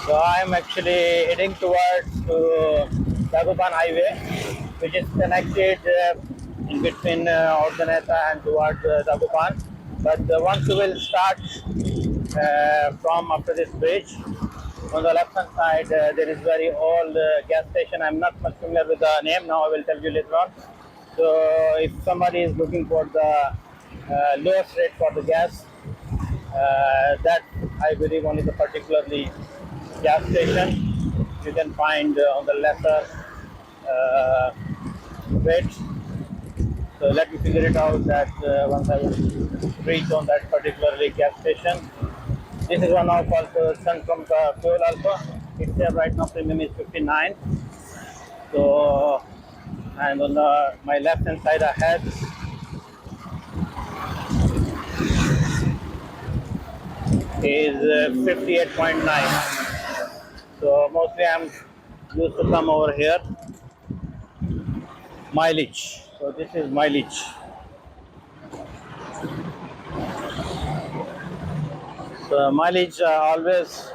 So I'm actually heading towards Dagupan Highway, which is connected in between Urdaneta and towards Dagupan. But once you will start from after this bridge, on the left hand side there is very old gas station. I'm not much familiar with the name. Now I will tell you later on. So if somebody is looking for the lowest rate for the gas, that I believe only the particularly gas station you can find on the lesser uh, rate. So let me figure it out that once I will reach on that particularly gas station. This is one now called Sun from the Fuel Alpha. It's there right now, premium is 59. So, and on my left hand side ahead is 58.9. So mostly I'm used to come over here. Mileage. So this is mileage. So mileage always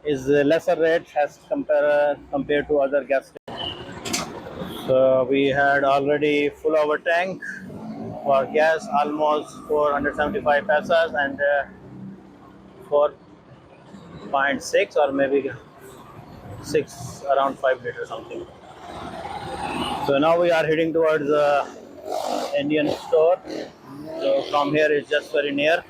is lesser rate as compared to other gas stations. So we had already full our tank for gas, almost 475 pesos and 4.6 or maybe 6, around 5 liters something. So now we are heading towards the Indian store. So from here it's just very near.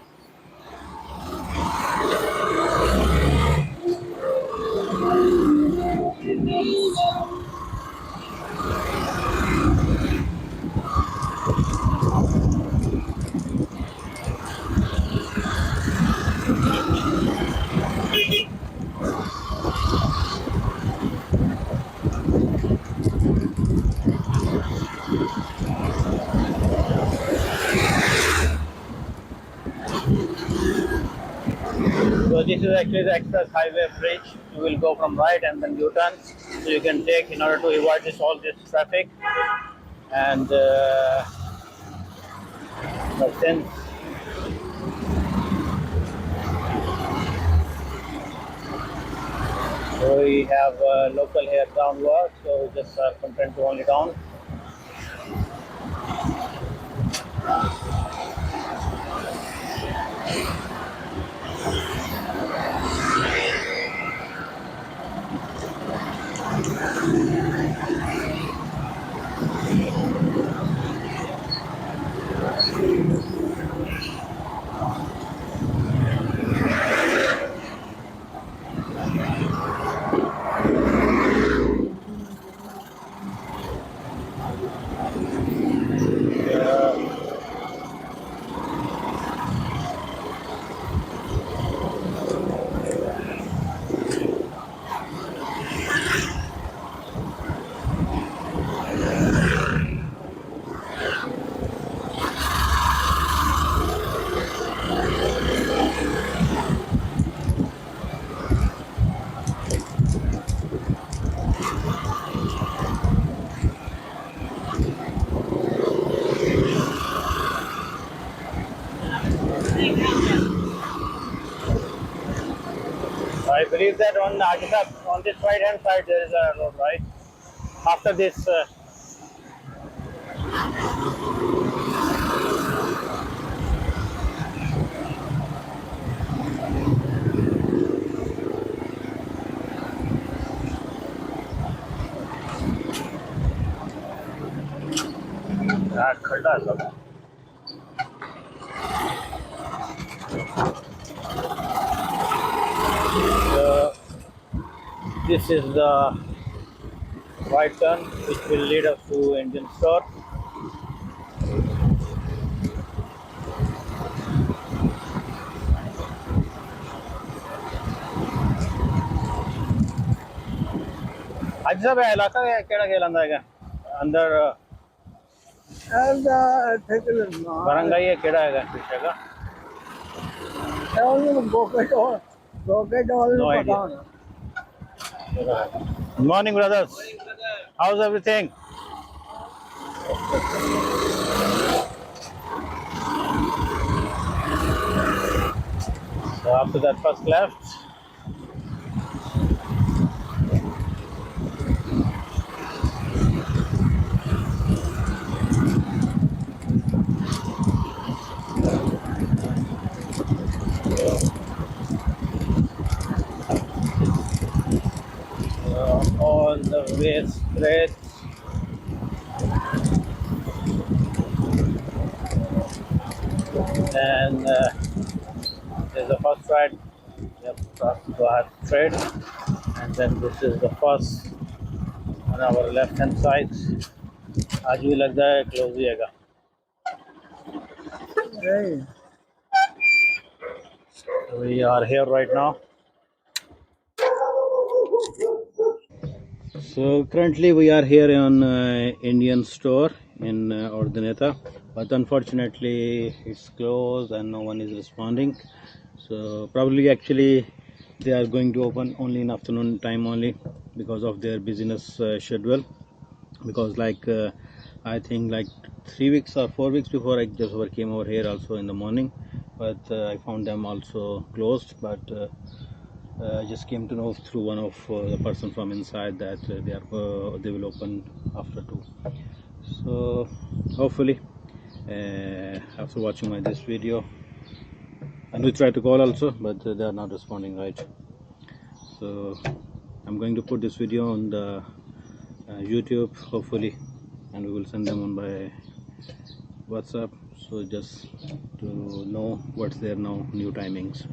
So this is actually the express highway bridge. You will go from right and then U-turn. So you can take in order to avoid all this traffic. And but since we have local here downward, so we just are content to only down. I believe that on on this right hand side there is a road, right? After this खड्डा सब. This is the right turn which will lead us to Indian store. आज सब इलाका केड़ा गेल अंदर बरंगाई है केड़ा है पीछे का no idea. Good morning, brothers. How's everything? So So after that first left, all the way straight, and there's the first right. Yep, go ahead straight, and then this is the first on our left hand side. आज भी लगता है close ही हैगा. Right. We are here right now. So currently we are here on Indian store in Urdaneta, but unfortunately it's closed and no one is responding. So probably actually they are going to open only in afternoon time only because of their business schedule. Because like I think like 3 weeks or 4 weeks before I just came over here also in the morning, but I found them also closed. But I just came to know through one of the person from inside that they will open after 2. So hopefully after watching this video, and we tried to call also, but they are not responding, right? So I'm going to put this video on the YouTube hopefully, and we will send them on by WhatsApp, so just to know what's their now new timings.